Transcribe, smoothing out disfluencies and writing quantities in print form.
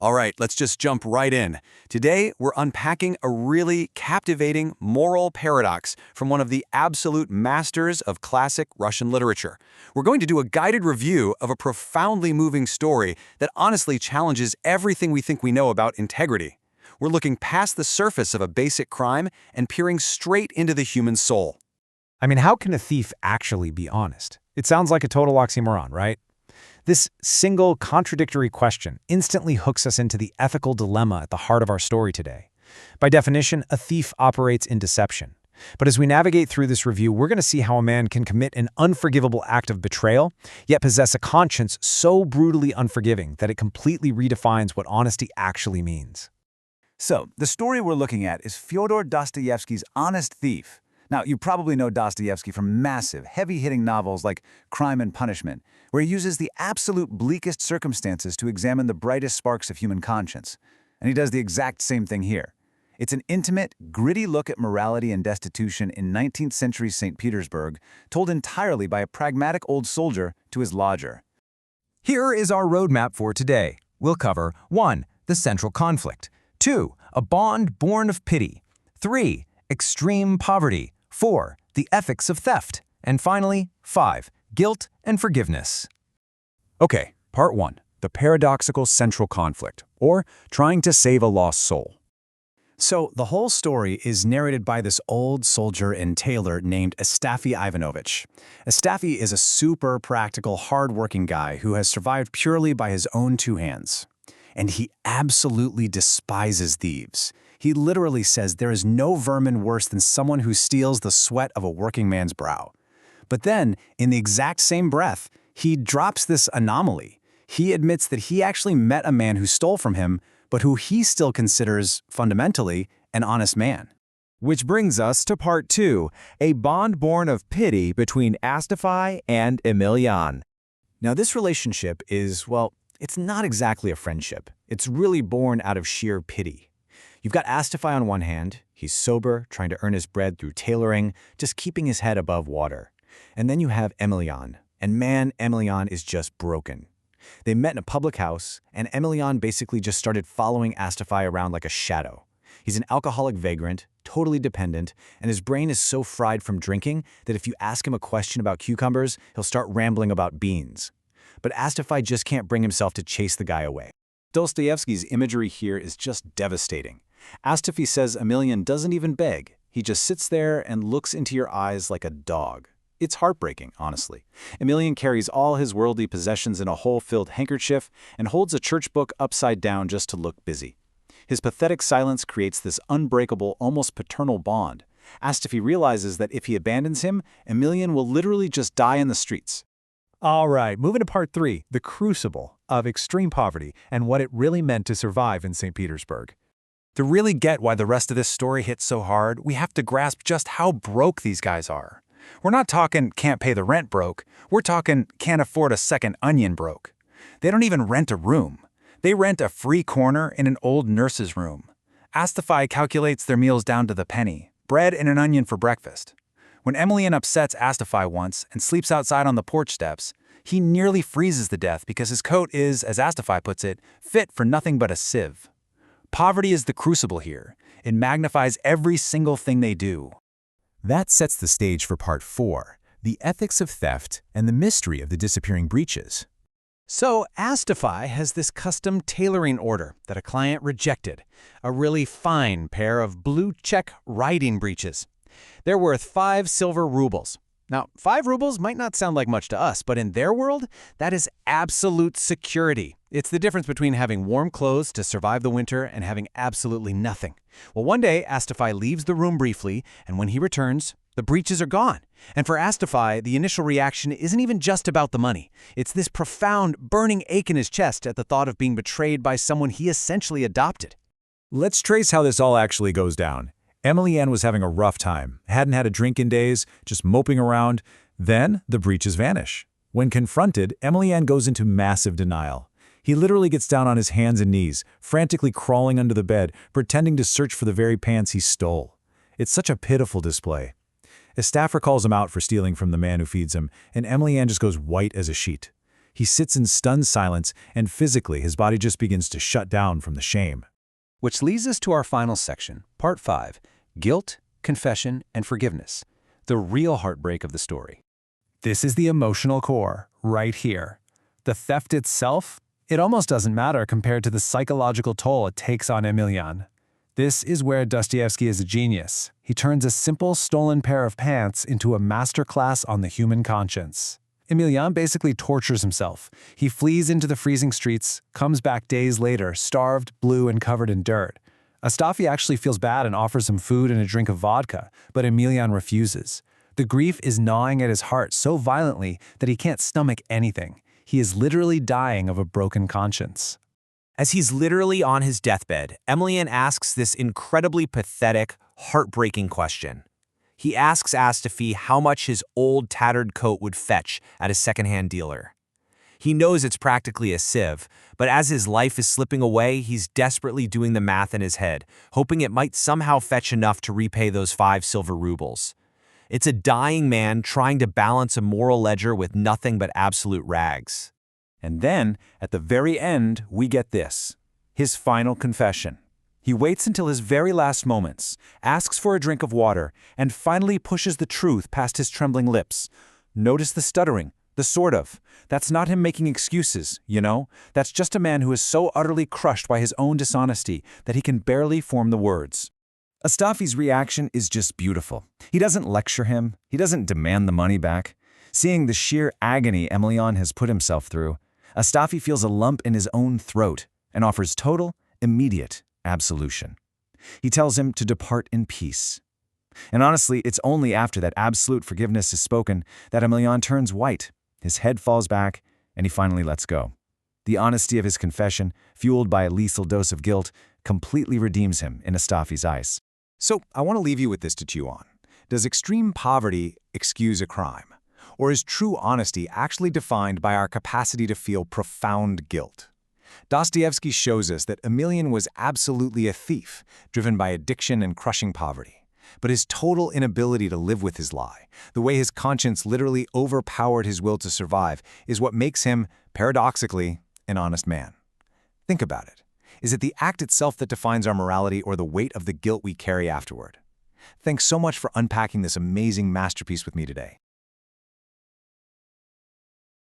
All right, let's just jump right in. Today, we're unpacking a really captivating moral paradox from one of the absolute masters of classic Russian literature. We're going to do a guided review of a profoundly moving story that honestly challenges everything we think we know about integrity. We're looking past the surface of a basic crime and peering straight into the human soul. I mean, how can a thief actually be honest? It sounds like a total oxymoron, right? This single contradictory question instantly hooks us into the ethical dilemma at the heart of our story today. By definition, a thief operates in deception. But as we navigate through this review, we're going to see how a man can commit an unforgivable act of betrayal, yet possess a conscience so brutally unforgiving that it completely redefines what honesty actually means. So, the story we're looking at is Fyodor Dostoyevsky's Honest Thief. Now, you probably know Dostoevsky from massive, heavy-hitting novels like Crime and Punishment, where he uses the absolute bleakest circumstances to examine the brightest sparks of human conscience. And he does the exact same thing here. It's an intimate, gritty look at morality and destitution in 19th century St. Petersburg, told entirely by a pragmatic old soldier to his lodger. Here is our roadmap for today. We'll cover 1. The central conflict. 2. A bond born of pity. 3. Extreme poverty. 4. The ethics of theft. And finally, 5. Guilt and forgiveness. Okay, part 1. The paradoxical central conflict, or trying to save a lost soul. So, the whole story is narrated by this old soldier and tailor named Astafy Ivanovich. Astafy is a super practical, hard-working guy who has survived purely by his own two hands. And he absolutely despises thieves. He literally says there is no vermin worse than someone who steals the sweat of a working man's brow. But then, in the exact same breath, he drops this anomaly. He admits that he actually met a man who stole from him, but who he still considers, fundamentally, an honest man. Which brings us to part 2, a bond born of pity between Astafy and Emelian. Now, this relationship is, well, it's not exactly a friendship. It's really born out of sheer pity. You've got Astafy on one hand. He's sober, trying to earn his bread through tailoring, just keeping his head above water. And then you have Emelian. And man, Emelian is just broken. They met in a public house, and Emelian basically just started following Astafy around like a shadow. He's an alcoholic vagrant, totally dependent, and his brain is so fried from drinking that if you ask him a question about cucumbers, he'll start rambling about beans. But Astafy just can't bring himself to chase the guy away. Dostoevsky's imagery here is just devastating. Astafy says Emelian doesn't even beg. He just sits there and looks into your eyes like a dog. It's heartbreaking, honestly. Emelian carries all his worldly possessions in a hole-filled handkerchief and holds a church book upside down just to look busy. His pathetic silence creates this unbreakable, almost paternal bond. Astafy realizes that if he abandons him, Emelian will literally just die in the streets. All right, moving to part 3, the crucible of extreme poverty and what it really meant to survive in St. Petersburg. To really get why the rest of this story hits so hard, we have to grasp just how broke these guys are. We're not talking can't pay the rent broke, we're talking can't afford a second onion broke. They don't even rent a room. They rent a free corner in an old nurse's room. Astafy calculates their meals down to the penny, bread and an onion for breakfast. When Emelian upsets Astafy once and sleeps outside on the porch steps, he nearly freezes to death because his coat is, as Astafy puts it, fit for nothing but a sieve. Poverty is the crucible here. It magnifies every single thing they do. That sets the stage for part 4, the ethics of theft and the mystery of the disappearing breeches. So, Astafy has this custom tailoring order that a client rejected, a really fine pair of blue-check riding breeches. They're worth 5 silver rubles. Now, 5 rubles might not sound like much to us, but in their world, that is absolute security. It's the difference between having warm clothes to survive the winter and having absolutely nothing. Well, one day, Astafy leaves the room briefly, and when he returns, the breeches are gone. And for Astafy, the initial reaction isn't even just about the money. It's this profound, burning ache in his chest at the thought of being betrayed by someone he essentially adopted. Let's trace how this all actually goes down. Emelian was having a rough time, hadn't had a drink in days, just moping around. Then the breeches vanish. When confronted, Emelian goes into massive denial. He literally gets down on his hands and knees, frantically crawling under the bed, pretending to search for the very pants he stole. It's such a pitiful display. Astafy calls him out for stealing from the man who feeds him, and Emelian just goes white as a sheet. He sits in stunned silence, and physically his body just begins to shut down from the shame. Which leads us to our final section, Part 5, Guilt, Confession, and Forgiveness, the real heartbreak of the story. This is the emotional core, right here. The theft itself, it almost doesn't matter compared to the psychological toll it takes on Emelian. This is where Dostoevsky is a genius. He turns a simple stolen pair of pants into a masterclass on the human conscience. Emelian basically tortures himself. He flees into the freezing streets, comes back days later, starved, blue, and covered in dirt. Astafy actually feels bad and offers him food and a drink of vodka, but Emelian refuses. The grief is gnawing at his heart so violently that he can't stomach anything. He is literally dying of a broken conscience. As he's literally on his deathbed, Emelian asks this incredibly pathetic, heartbreaking question. He asks Astafy how much his old tattered coat would fetch at a secondhand dealer. He knows it's practically a sieve, but as his life is slipping away, he's desperately doing the math in his head, hoping it might somehow fetch enough to repay those 5 silver rubles. It's a dying man trying to balance a moral ledger with nothing but absolute rags. And then, at the very end, we get this, his final confession. He waits until his very last moments, asks for a drink of water, and finally pushes the truth past his trembling lips. Notice the stuttering, the sort of. That's not him making excuses, you know? That's just a man who is so utterly crushed by his own dishonesty that he can barely form the words. Astafy's reaction is just beautiful. He doesn't lecture him. He doesn't demand the money back. Seeing the sheer agony Emelian has put himself through, Astafy feels a lump in his own throat and offers total, immediate absolution. He tells him to depart in peace. And honestly, it's only after that absolute forgiveness is spoken that Emelian turns white, his head falls back, and he finally lets go. The honesty of his confession, fueled by a lethal dose of guilt, completely redeems him in Astafy's eyes. So, I want to leave you with this to chew on. Does extreme poverty excuse a crime? Or is true honesty actually defined by our capacity to feel profound guilt? Dostoevsky shows us that Emelian was absolutely a thief, driven by addiction and crushing poverty. But his total inability to live with his lie, the way his conscience literally overpowered his will to survive, is what makes him, paradoxically, an honest man. Think about it. Is it the act itself that defines our morality or the weight of the guilt we carry afterward? Thanks so much for unpacking this amazing masterpiece with me today.